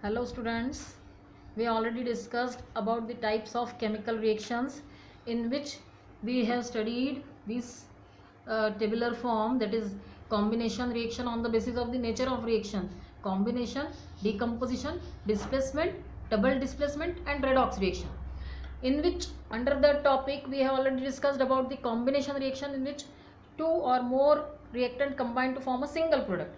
Hello students, we already discussed about the types of chemical reactions in which we have studied this tabular form, that is combination reaction on the basis of the nature of reaction, combination, decomposition, displacement, double displacement and redox reaction, in which under that topic we have already discussed about the combination reaction in which two or more reactant combine to form a single product.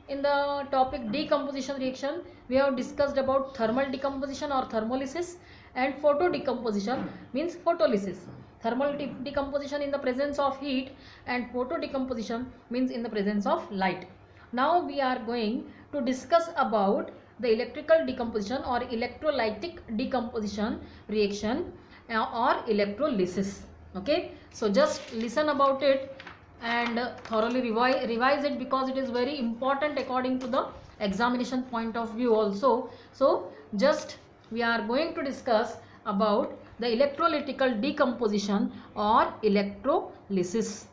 In the topic decomposition reaction, we have discussed about thermal decomposition or thermolysis and photo decomposition means photolysis. Thermal decomposition in the presence of heat and photo decomposition means in the presence of light. Now we are going to discuss about the electrical decomposition or electrolytic decomposition reaction or electrolysis. Okay, so just listen about it and thoroughly revise it, because it is very important according to the examination point of view also. So just we are going to discuss about the electrolytical decomposition or electrolysis.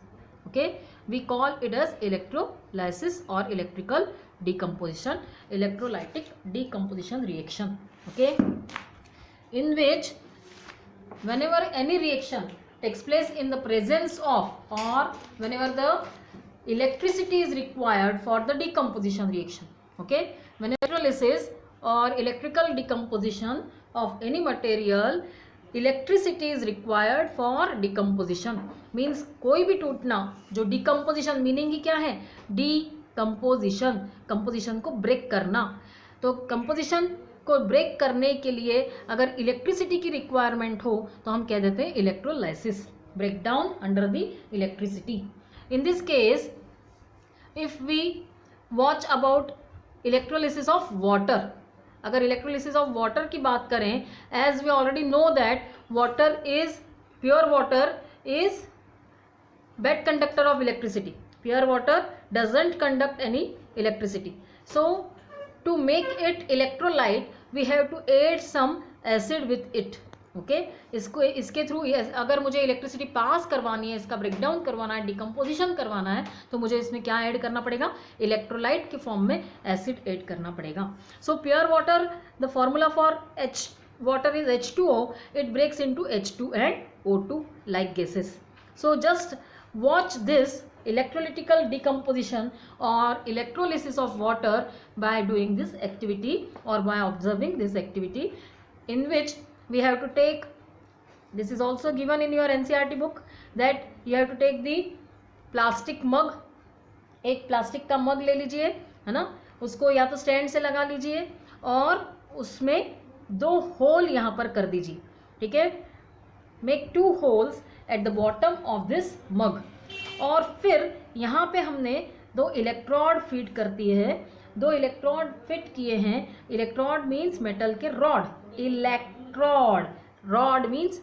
Okay, we call it as electrolysis or electrical decomposition, electrolytic decomposition reaction. Okay, in which whenever any reaction takes place in the presence of, or whenever the electricity is required for the decomposition reaction. Okay, whenever electrolysis or electrical decomposition of any material, electricity is required for decomposition means कोई भी टूटना, जो decomposition meaning ही क्या है, decomposition, composition को break करना. तो composition को ब्रेक करने के लिए अगर इलेक्ट्रिसिटी की रिक्वायरमेंट हो तो हम कह देते हैं electrolysis, break down under the electricity. In this case if we watch about electrolysis of water, अगर इलेक्ट्रोलिसिस ऑफ वाटर की बात करें, as we already know that water is, pure water is bad conductor of electricity. Pure water doesn't conduct any electricity. So to make it electrolyte we have to add some acid with it. Okay, इसके through अगर मुझे electricity pass करवानी है, इसका breakdown करवाना है, decomposition करवाना है, तो मुझे इसमें क्या ऐड करना पड़ेगा, इलेक्ट्रोलाइट के फॉर्म में एसिड ऐड करना पड़ेगा. So pure water, the formula for water is H2O, it breaks into H2 and O2 like gases. So just watch this electrolytical decomposition or electrolysis of water by doing this activity or by observing this activity, in which we have to take, this is also given in your NCERT book, that you have to take the plastic mug. एक plastic का मग ले लीजिए, है ना, उसको या तो stand से लगा लीजिए और उसमें 2 होल यहाँ पर कर दीजिए. ठीक है, make 2 holes at the bottom of this mug. और फिर यहाँ पे हमने 2 इलेक्ट्रोड फिट करती है, 2 इलेक्ट्रोड फिट किए हैं. इलेक्ट्रोड मीन्स मेटल के rod, electrode, rod means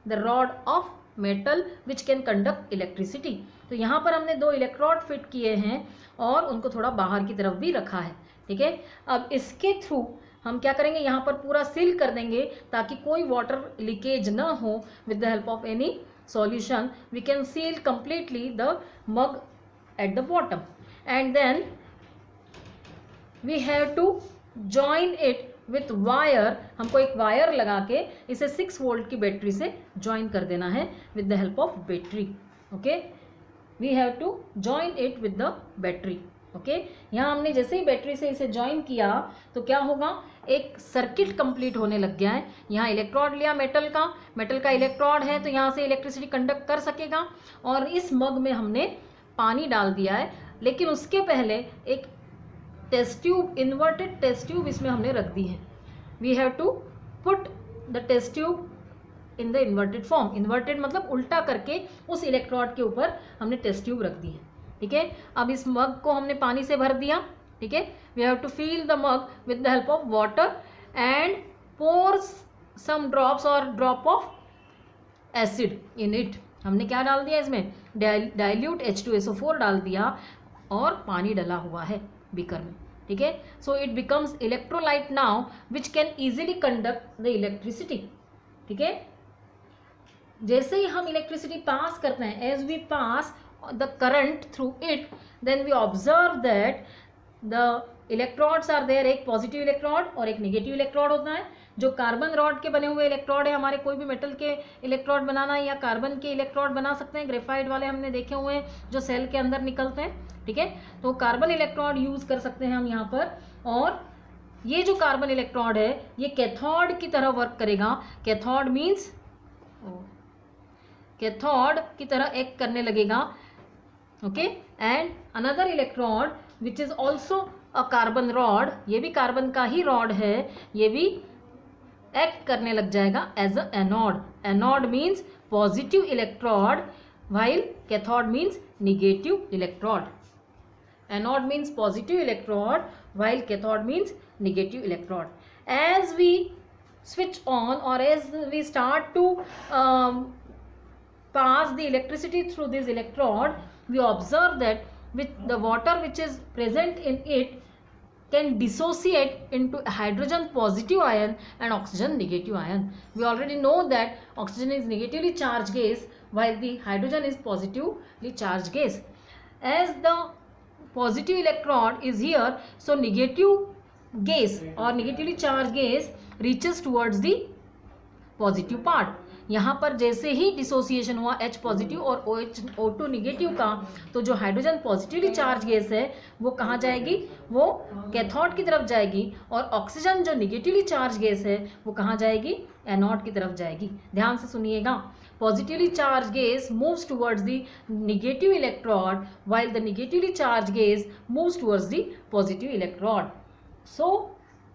the rod of metal which can conduct electricity. तो यहाँ पर हमने 2 इलेक्ट्रोड फिट किए हैं और उनको थोड़ा बाहर की तरफ भी रखा है. ठीक है, अब इसके थ्रू हम क्या करेंगे, यहाँ पर पूरा सील कर देंगे ताकि कोई वाटर लीकेज ना हो. With the help of any solution we can seal completely the mug at the bottom, and then we have to join it with wire. हमको एक वायर लगा के इसे 6 वोल्ट की बैटरी से ज्वाइन कर देना है with the help of battery. Okay, we have to join it with the battery. Okay, यहाँ हमने जैसे ही बैटरी से इसे ज्वाइन किया तो क्या होगा, एक सर्किट कंप्लीट होने लग गया है. यहाँ इलेक्ट्रोड लिया मेटल का इलेक्ट्रोड है तो यहाँ से इलेक्ट्रिसिटी कंडक्ट कर सकेगा. और इस मग में हमने पानी डाल दिया है, लेकिन उसके पहले एक test tube, inverted test tube इसमें हमने रख दी है. We have to put the test tube in the inverted form. Inverted मतलब उल्टा करके उस इलेक्ट्रोड के ऊपर हमने टेस्ट ट्यूब रख दी है. ठीक है, अब इस मग को हमने पानी से भर दिया. ठीक है, we have to fill the mug with the help of water and pour some drops or drop of acid in it. हमने क्या डाल दिया इसमें, डाइल्यूट H2SO4 डाल दिया और पानी डला हुआ है बीकर में. ठीक है, so it becomes electrolyte now which can easily conduct the electricity. ठीक है, जैसे ही हम इलेक्ट्रिसिटी पास करते हैं, as we pass the current through it, then we observe that the electrodes are there, एक पॉजिटिव इलेक्ट्रोड और एक नेगेटिव इलेक्ट्रोड होता है। जो कार्बन रॉड के बने हुए इलेक्ट्रोड है, हमारे कोई भी मेटल के इलेक्ट्रोड बनाना है या कार्बन के इलेक्ट्रोड बना सकते हैं, ग्रेफाइट वाले हमने देखे हुए हैं जो सेल के अंदर निकलते हैं, ठीक है। तो कार्बन इलेक्ट्रोड यूज कर सकते हैं हम यहाँ पर। और ये जो कार्बन इलेक्ट्रोड है ये कैथोड की तरह वर्क करेगा। कैथोड मीन्स कैथोड की तरह एक्ट करने लगेगा, okay. And another electrode which is also a carbon rod, ये भी कार्बन का ही रॉड है, ये भी एक्ट करने लग जाएगा as a anode. Anode means positive electrode while cathode means negative electrode. Anode means positive electrode while cathode means negative electrode. As we switch on or as we start to pass the electricity through this electrode, we observe that with the water which is present in it can dissociate into hydrogen positive ion and oxygen negative ion. We already know that oxygen is negatively charged gas while the hydrogen is positively charged gas. As the positive electron is here, so negative gas or negatively charged gas reaches towards the positive part. यहाँ पर जैसे ही dissociation हुआ H positive और O2 negative का, तो जो hydrogen positively charge gas है वो कहाँ जाएगी, वो कैथोड की तरफ जाएगी। और ऑक्सीजन जो निगेटिवली चार्ज गैस है वो कहाँ जाएगी, एनोड की तरफ जाएगी। ध्यान से सुनिएगा, positively charge gas moves towards the negative electrode while the negatively charged gas moves towards the positive electrode. So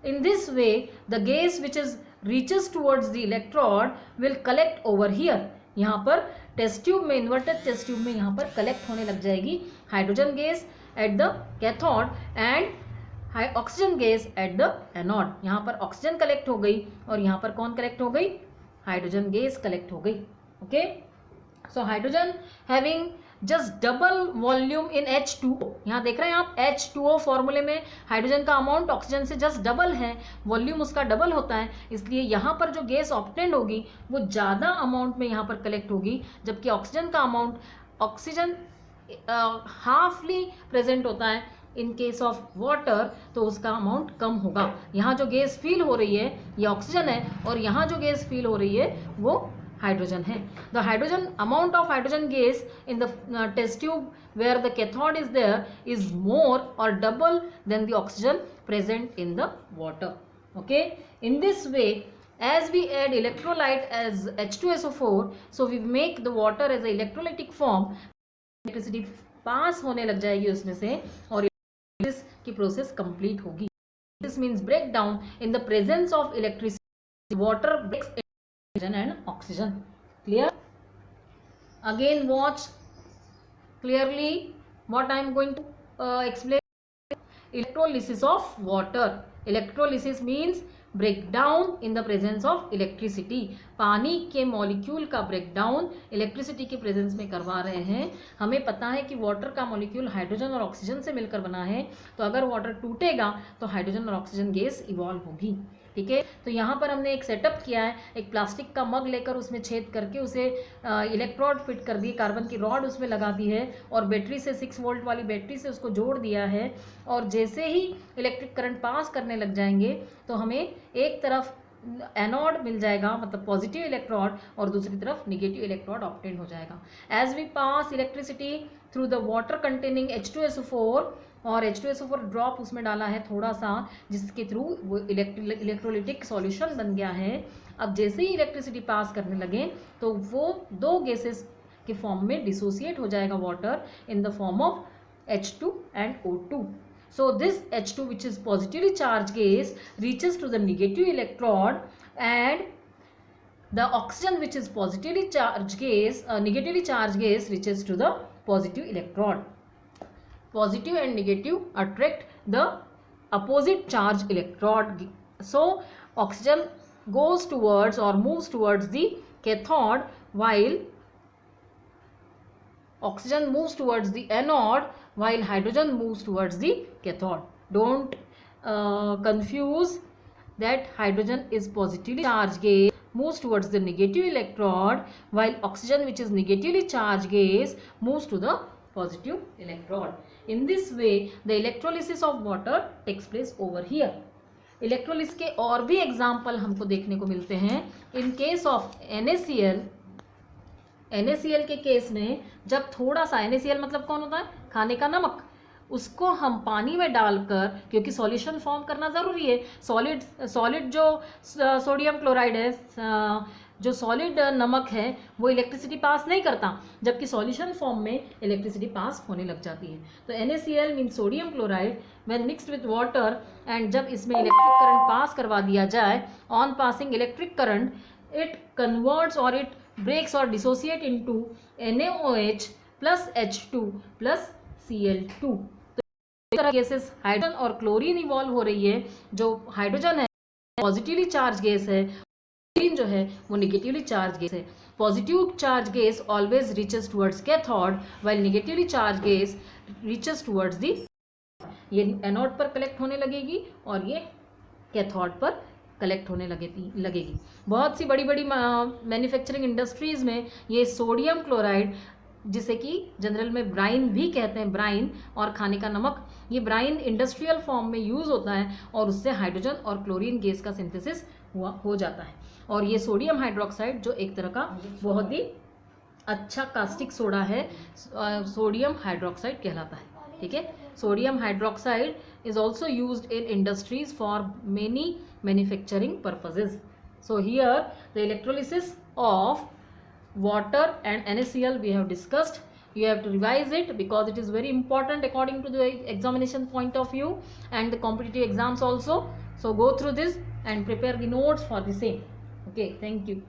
in this way the gas which is reaches towards the electrode will collect over here. यहाँ पर test tube में, inverted test tube में यहाँ पर collect होने लग जाएगी hydrogen gas at the cathode and oxygen gas at the anode. यहाँ पर ऑक्सीजन कलेक्ट हो गई और यहाँ पर कौन कलेक्ट हो गई, हाइड्रोजन गैस कलेक्ट हो गई, okay. So hydrogen having just double volume इन H2O, यहाँ देख रहे हैं आप H2O फॉर्मूले में हाइड्रोजन का अमाउंट ऑक्सीजन से जस्ट डबल है, वॉल्यूम उसका डबल होता है, इसलिए यहाँ पर जो गैस ऑब्टेन्ड होगी वो ज़्यादा अमाउंट में यहाँ पर कलेक्ट होगी, जबकि ऑक्सीजन का अमाउंट, ऑक्सीजन हाफली प्रेजेंट होता है इन केस ऑफ वाटर, तो उसका अमाउंट कम होगा। यहाँ जो गैस फील हो रही है ये ऑक्सीजन है और यहाँ जो गैस फील हो रही है वो हाइड्रोजन है। The hydrogen amount of hydrogen gas in the test tube where the cathode is there is more or double than the oxygen present in the water, okay. In this way as we add electrolyte as H2SO4, so we make the water as a electrolytic form, electricity pass होने लग जाएगी उसमें से और की process complete होगी। This means break down in the presence of electricity, water breaks hydrogen and oxygen. Clear? Again watch clearly what I am going to explain. Electrolysis of water. Electrolysis means breakdown in the presence of electricity. पानी के molecule का breakdown electricity के presence में करवा रहे हैं। हमें पता है कि वाटर का मॉलिक्यूल हाइड्रोजन और ऑक्सीजन से मिलकर बना है, तो अगर वाटर टूटेगा तो हाइड्रोजन और ऑक्सीजन गैस इवॉल्व होगी, ठीक है। तो यहाँ पर हमने एक सेटअप किया है, एक प्लास्टिक का मग लेकर उसमें छेद करके उसे इलेक्ट्रोड फिट कर दिए, कार्बन की रॉड उसमें लगा दी है और बैटरी से 6 वोल्ट वाली बैटरी से उसको जोड़ दिया है। और जैसे ही इलेक्ट्रिक करंट पास करने लग जाएंगे तो हमें एक तरफ एनोड मिल जाएगा, मतलब पॉजिटिव इलेक्ट्रोड, और दूसरी तरफ निगेटिव इलेक्ट्रोड ऑब्टेन हो जाएगा। As we pass electricity through the water containing H2SO4, और H2SO4 ड्रॉप उसमें डाला है थोड़ा सा, जिसके थ्रू वो इलेक्ट्रोलिटिक सॉल्यूशन बन गया है। अब जैसे ही इलेक्ट्रिसिटी पास करने लगे तो वो दो गैसेस के फॉर्म में डिसोसिएट हो जाएगा water in the form of H2 and O2. So this H2 which is positively charged gas reaches to the negative electrode and the oxygen which is positively charged gas, negatively charged gas reaches to the positive electrode. Positive and negative attract the opposite charge electrode. So oxygen goes towards or moves towards the cathode while oxygen moves towards the anode while hydrogen moves towards the cathode. Don't confuse that hydrogen is positively charged gas moves towards the negative electrode while oxygen which is negatively charged gas moves to the positive electrode. In this way, the electrolysis of water takes place over here. Electrolysis के और भी example हमको देखने को मिलते हैं. In case of NaCl, NaCl के case में जब थोड़ा सा, NaCl मतलब कौन होता है, खाने का नमक, उसको हम पानी में डालकर, क्योंकि सॉल्यूशन फॉर्म करना ज़रूरी है, सॉलिड जो सोडियम क्लोराइड है, जो सॉलिड नमक है, वो इलेक्ट्रिसिटी पास नहीं करता, जबकि सॉल्यूशन फॉर्म में इलेक्ट्रिसिटी पास होने लग जाती है. तो NaCl mean sodium chloride when mixed with water, and जब इसमें इलेक्ट्रिक करंट पास करवा दिया जाए, on passing electric current it converts और इट ब्रेक्स और dissociate into NaOH plus H2 plus Cl2. तो इस तरह केसेस हाइड्रोजन और क्लोरीन इवॉल्व हो रही है. जो हाइड्रोजन है पॉजिटिवली चार्ज गैस है, क्लोरीन जो है वो नेगेटिवली चार्ज गैस है. Positive charge gas always reaches towards cathode, while negatively charge gas reaches towards the. ये एनोड पर कलेक्ट होने लगेगी और ये कैथोड पर कलेक्ट होने लगेगी. बहुत सी बड़ी बड़ी मैन्युफैक्चरिंग इंडस्ट्रीज़ में ये सोडियम क्लोराइड, जिसे कि जनरल में ब्राइन भी कहते हैं, ब्राइन और खाने का नमक, ये ब्राइन इंडस्ट्रियल फॉर्म में यूज़ होता है और उससे हाइड्रोजन और क्लोरीन गैस का सिंथेसिस हो जाता है. और ये सोडियम हाइड्रोक्साइड जो एक तरह का बहुत ही अच्छा कास्टिक सोडा है, सोडियम हाइड्रोक्साइड कहलाता है. ठीक है. Sodium hydroxide is also used in industries for many manufacturing purposes. So here the electrolysis of water and NaCl we have discussed. You have to revise it because it is very important according to the examination point of view and the competitive exams also. So go through this and prepare the notes for the same. Okay, thank you.